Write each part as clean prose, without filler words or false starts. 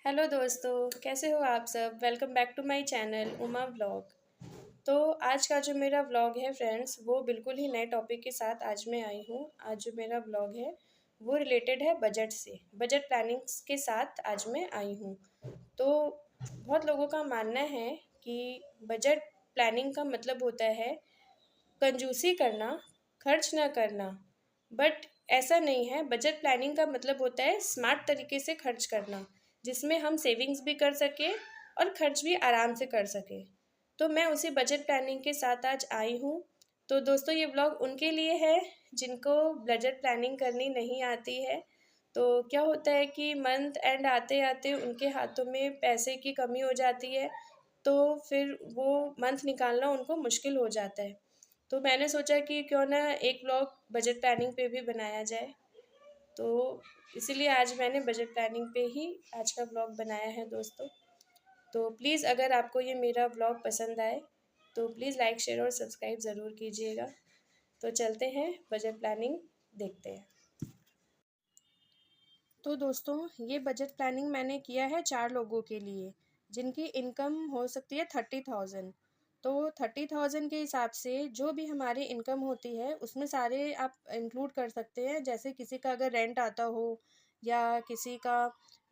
Hello दोस्तों, कैसे हो आप सब? Welcome back to my channel Uma vlog. तो आज का जो मेरा व्लॉग है फ्रेंड्स, वो बिल्कुल ही नए टॉपिक के साथ आज मैं आई हूँ। आज जो मेरा व्लॉग है वो रिलेटेड है बजट से, बजट प्लानिंग्स के साथ आज मैं आई हूँ। तो बहुत लोगों का मानना है कि बजट प्लानिंग का मतलब होता है कंजूसी करना, खर्च ना करना। बट ऐसा नहीं है। बजट प्लानिंग का मतलब होता है स्मार्ट तरीके से खर्च करना, जिसमें हम सेविंग्स भी कर सकें और खर्च भी आराम से कर सकें। तो मैं उसी बजट प्लानिंग के साथ आज आई हूँ। तो दोस्तों, ये ब्लॉग उनके लिए है जिनको बजट प्लानिंग करनी नहीं आती है। तो क्या होता है कि मंथ एंड आते आते उनके हाथों में पैसे की कमी हो जाती है, तो फिर वो मंथ निकालना उनको मुश्किल हो जाता है। तो मैंने सोचा कि क्यों ना एक व्लॉग बजट प्लानिंग पे भी बनाया जाए। तो इसीलिए आज मैंने बजट प्लानिंग पे ही आज का व्लॉग बनाया है दोस्तों। तो प्लीज़ अगर आपको ये मेरा व्लॉग पसंद आए तो प्लीज़ लाइक शेयर और सब्सक्राइब ज़रूर कीजिएगा। तो चलते हैं बजट प्लानिंग देखते हैं। तो दोस्तों, ये बजट प्लानिंग मैंने किया है 4 लोगों के लिए, जिनकी इनकम हो सकती है 30,000। तो 30,000 के हिसाब से जो भी हमारी इनकम होती है उसमें सारे आप इंक्लूड कर सकते हैं। जैसे किसी का अगर रेंट आता हो या किसी का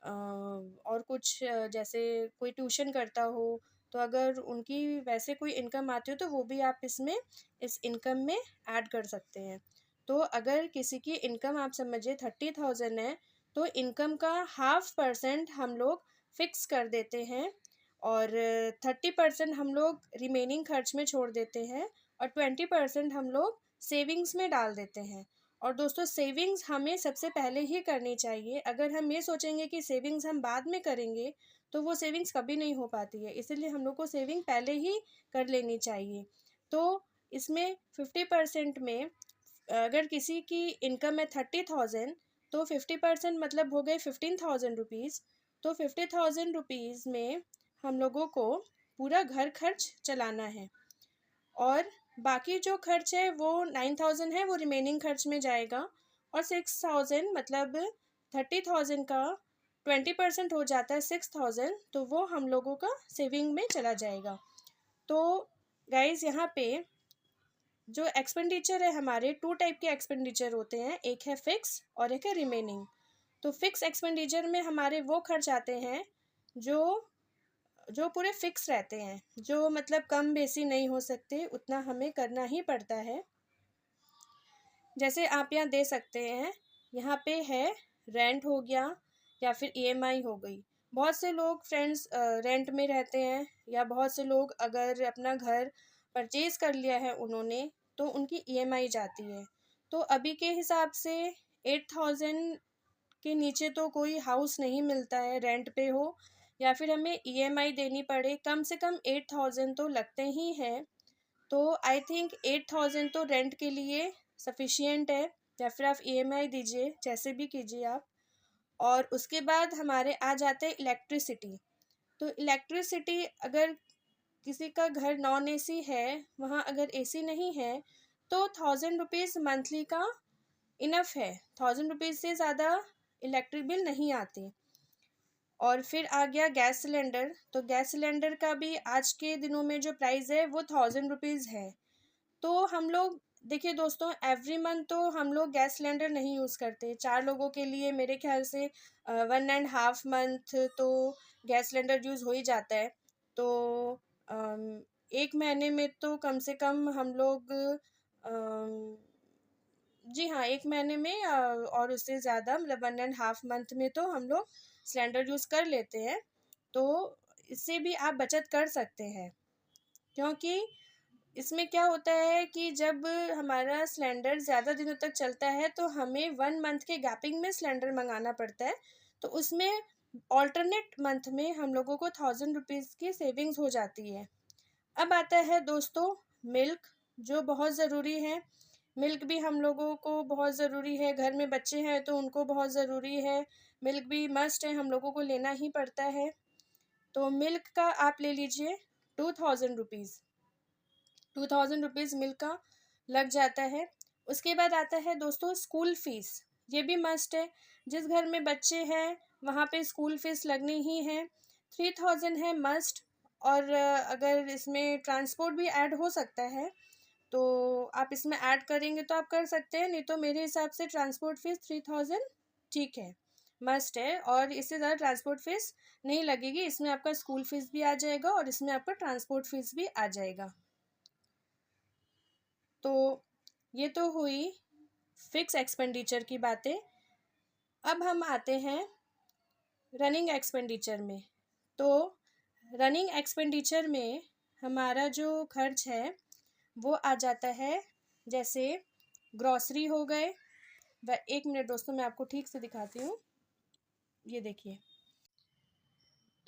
और कुछ जैसे कोई ट्यूशन करता हो, तो अगर उनकी वैसे कोई इनकम आती हो तो वो भी आप इसमें इस इनकम में ऐड कर सकते हैं। तो अगर किसी की इनकम आप समझिए 30,000 है, तो इनकम का 0.5% हम लोग फिक्स कर देते हैं और 30% हम लोग रिमेनिंग खर्च में छोड़ देते हैं और 20% हम लोग सेविंग्स में डाल देते हैं। और दोस्तों, सेविंग्स हमें सबसे पहले ही करनी चाहिए। अगर हम ये सोचेंगे कि सेविंग्स हम बाद में करेंगे तो वो सेविंग्स कभी नहीं हो पाती है। इसलिए हम लोग को सेविंग पहले ही कर लेनी चाहिए। तो इसमें 50% में अगर किसी की इनकम है 30,000, तो 50% मतलब हो गए 15,000 रुपीज़। तो 50,000 रुपीज़ में हम लोगों को पूरा घर खर्च चलाना है और बाकी जो खर्च है वो 9,000 है, वो रिमेनिंग खर्च में जाएगा। और 6,000 मतलब 30,000 का 20% हो जाता है 6,000, तो वो हम लोगों का सेविंग में चला जाएगा। तो गाइज, यहाँ पे जो एक्सपेंडिचर है, हमारे 2 टाइप के एक्सपेंडिचर होते हैं, एक है फिक्स और एक है रिमेनिंग। तो फिक्स एक्सपेंडिचर में हमारे वो खर्च आते हैं जो जो पूरे फिक्स रहते हैं, जो मतलब कम बेसी नहीं हो सकते, उतना हमें करना ही पड़ता है। जैसे आप यहाँ दे सकते हैं, यहाँ पे है रेंट हो गया या फिर ईएमआई हो गई। बहुत से लोग फ्रेंड्स रेंट में रहते हैं, या बहुत से लोग अगर अपना घर परचेज़ कर लिया है उन्होंने, तो उनकी ईएमआई जाती है। तो अभी के हिसाब से 8,000 के नीचे तो कोई हाउस नहीं मिलता है, रेंट पे हो या फिर हमें ईएमआई देनी पड़े, कम से कम 8,000 तो लगते ही हैं। तो आई थिंक 8,000 तो रेंट के लिए सफिशियंट है, या फिर आप ईएमआई दीजिए, जैसे भी कीजिए आप। और उसके बाद हमारे आ जाते हैं इलेक्ट्रिसिटी। तो इलेक्ट्रिसिटी, अगर किसी का घर नॉन एसी है, वहाँ अगर एसी नहीं है, तो 1,000 रुपीज़ मंथली का इनफ है। 1,000 रुपीज़ से ज़्यादा इलेक्ट्रिक बिल नहीं आती। और फिर आ गया गैस सिलेंडर। तो गैस सिलेंडर का भी आज के दिनों में जो प्राइस है वो 1,000 रुपीज़ है। तो हम लोग देखिए दोस्तों, एवरी मंथ तो हम लोग गैस सिलेंडर नहीं यूज़ करते। 4 लोगों के लिए मेरे ख्याल से 1.5 मंथ तो गैस सिलेंडर यूज़ हो ही जाता है। तो एक महीने में तो कम से कम हम लोग जी हाँ, 1 महीने में और उससे ज़्यादा मतलब 1.5 मंथ में तो हम लोग सिलेंडर यूज़ कर लेते हैं। तो इससे भी आप बचत कर सकते हैं, क्योंकि इसमें क्या होता है कि जब हमारा सिलेंडर ज़्यादा दिनों तक चलता है तो हमें 1 मंथ के गैपिंग में सिलेंडर मंगाना पड़ता है। तो उसमें ऑल्टरनेट मंथ में हम लोगों को 1,000 रुपीज़ की सेविंग्स हो जाती है। अब आता है दोस्तों मिल्क, जो बहुत ज़रूरी है। मिल्क भी हम लोगों को बहुत ज़रूरी है, घर में बच्चे हैं तो उनको बहुत ज़रूरी है। मिल्क भी मस्ट है, हम लोगों को लेना ही पड़ता है। तो मिल्क का आप ले लीजिए 2,000 रुपीज़। 2,000 रुपीज़ मिल्क का लग जाता है। उसके बाद आता है दोस्तों स्कूल फ़ीस। ये भी मस्ट है। जिस घर में बच्चे हैं वहाँ पे स्कूल फीस लगनी ही है। 3000 है मस्ट। और अगर इसमें ट्रांसपोर्ट भी ऐड हो सकता है तो आप इसमें ऐड करेंगे तो आप कर सकते हैं, नहीं तो मेरे हिसाब से ट्रांसपोर्ट फीस 3000 ठीक है, मस्ट है। और इससे ज़्यादा ट्रांसपोर्ट फीस नहीं लगेगी, इसमें आपका स्कूल फीस भी आ जाएगा और इसमें आपका ट्रांसपोर्ट फीस भी आ जाएगा। तो ये तो हुई फिक्स एक्सपेंडिचर की बातें। अब हम आते हैं रनिंग एक्सपेंडिचर में। तो रनिंग एक्सपेंडिचर में हमारा जो खर्च है वो आ जाता है, जैसे ग्रॉसरी हो गए। एक मिनट दोस्तों, मैं आपको ठीक से दिखाती हूँ, ये देखिए।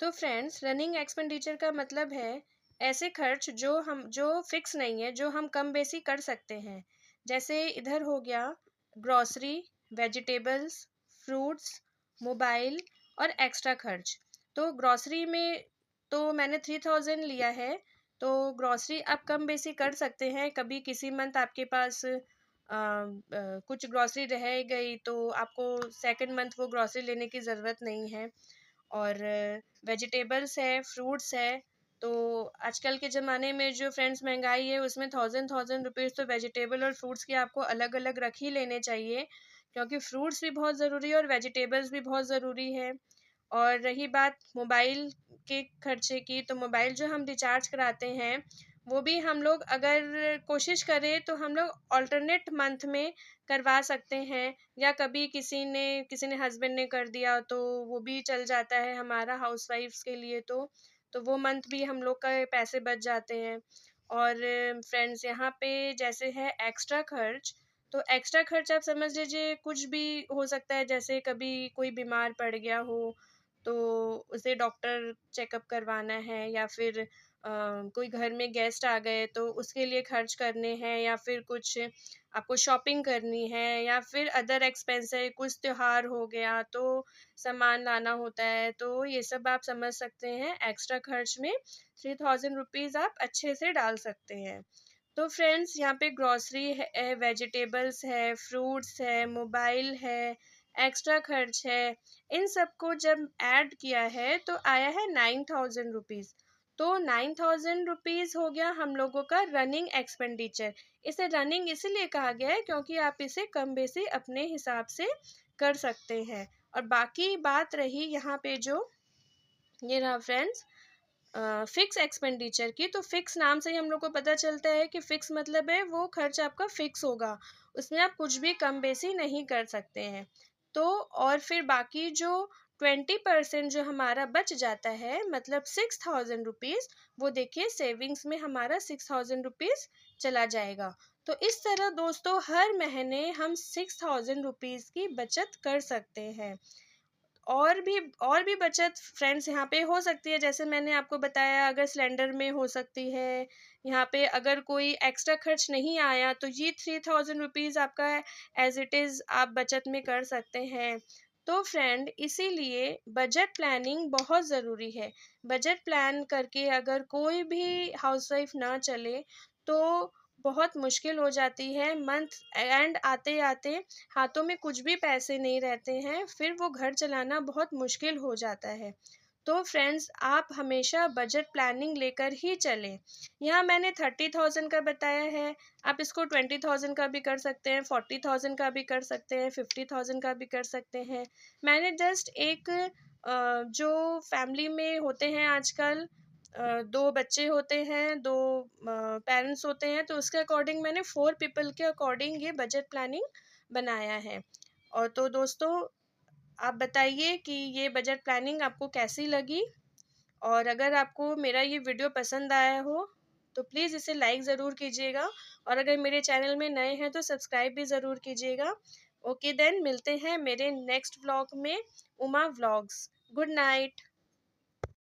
तो फ्रेंड्स, रनिंग एक्सपेंडिचर का मतलब है ऐसे खर्च जो फिक्स नहीं है, जो हम कम बेसी कर सकते हैं। जैसे इधर हो गया ग्रॉसरी, वेजिटेबल्स, फ्रूट्स, मोबाइल और एक्स्ट्रा खर्च। तो ग्रॉसरी में तो मैंने 3000 लिया है। तो ग्रॉसरी आप कम बेसी कर सकते हैं। कभी किसी मंथ आपके पास कुछ ग्रॉसरी रह गई तो आपको सेकंड मंथ वो ग्रॉसरी लेने की ज़रूरत नहीं है। और वेजिटेबल्स है, फ्रूट्स है। तो आजकल के ज़माने में जो फ्रेंड्स महंगाई है उसमें थाउजेंड रुपीज़ तो वेजिटेबल और फ्रूट्स के आपको अलग अलग रख ही लेने चाहिए, क्योंकि फ्रूट्स भी बहुत ज़रूरी है और वेजिटेबल्स भी बहुत ज़रूरी है। और रही बात मोबाइल के खर्चे की, तो मोबाइल जो हम रिचार्ज कराते हैं वो भी हम लोग अगर कोशिश करें तो हम लोग अल्टरनेट मंथ में करवा सकते हैं, या कभी किसी ने हस्बैंड ने कर दिया तो वो भी चल जाता है हमारा हाउसवाइफ्स के लिए। तो वो मंथ भी हम लोग का पैसे बच जाते हैं। और फ्रेंड्स, यहाँ पे जैसे है एक्स्ट्रा खर्च। तो एक्स्ट्रा खर्च आप समझ लीजिए कुछ भी हो सकता है। जैसे कभी कोई बीमार पड़ गया हो तो उसे डॉक्टर चेकअप करवाना है, या फिर कोई घर में गेस्ट आ गए तो उसके लिए खर्च करने हैं, या फिर कुछ आपको शॉपिंग करनी है, या फिर अदर एक्सपेंस है, कुछ त्योहार हो गया तो सामान लाना होता है। तो ये सब आप समझ सकते हैं, एक्स्ट्रा खर्च में 3000 रुपीज़ आप अच्छे से डाल सकते हैं। तो फ्रेंड्स, यहाँ पे ग्रॉसरी है, वेजिटेबल्स है, फ्रूट्स है, मोबाइल है, एक्स्ट्रा खर्च है। इन सबको जब ऐड किया है तो आया है 9000 रुपीज़। तो 9000 रुपीज़ हो गया हम लोगों का रनिंग एक्सपेंडिचर। इसे रनिंग इसीलिए कहा गया है क्योंकि आप इसे कम बेसी अपने हिसाब से कर सकते हैं। और बाकी बात रही यहाँ पे जो ये रहा फ्रेंड्स फिक्स एक्सपेंडिचर की। तो फिक्स नाम से ही हम लोग को पता चलता है कि फिक्स मतलब है वो खर्च आपका फिक्स होगा, उसमें आप कुछ भी कम बेसी नहीं कर सकते हैं। तो और फिर बाकी जो 20% जो हमारा बच जाता है, मतलब 6000 रुपीज़, वो देखिए सेविंग्स में हमारा 6000 रुपीज़ चला जाएगा। तो इस तरह दोस्तों हर महीने हम 6000 रुपीज़ की बचत कर सकते हैं। और भी बचत फ्रेंड्स यहाँ पे हो सकती है, जैसे मैंने आपको बताया, अगर सिलेंडर में हो सकती है। यहाँ पे अगर कोई एक्स्ट्रा खर्च नहीं आया तो ये 3000 रुपीज़ आपका एज इट इज़ आप बचत में कर सकते हैं। तो फ्रेंड, इसीलिए बजट प्लानिंग बहुत ज़रूरी है। बजट प्लान करके अगर कोई भी हाउसवाइफ ना चले तो बहुत मुश्किल हो जाती है। मंथ एंड आते आते हाथों में कुछ भी पैसे नहीं रहते हैं, फिर वो घर चलाना बहुत मुश्किल हो जाता है। तो फ्रेंड्स, आप हमेशा बजट प्लानिंग लेकर ही चलें। यहाँ मैंने 30,000 का बताया है, आप इसको 20,000 का भी कर सकते हैं, 40,000 का भी कर सकते हैं, 50,000 का भी कर सकते हैं। मैंने जस्ट एक जो फैमिली में होते हैं आजकल, दो बच्चे होते हैं, दो पेरेंट्स होते हैं, तो उसके अकॉर्डिंग मैंने 4 पीपल के अकॉर्डिंग ये बजट प्लानिंग बनाया है। और तो दोस्तों, आप बताइए कि ये बजट प्लानिंग आपको कैसी लगी। और अगर आपको मेरा ये वीडियो पसंद आया हो तो प्लीज़ इसे लाइक ज़रूर कीजिएगा, और अगर मेरे चैनल में नए हैं तो सब्सक्राइब भी ज़रूर कीजिएगा। ओके देन, मिलते हैं मेरे नेक्स्ट व्लॉग में, उमा व्लॉग्स। Good night.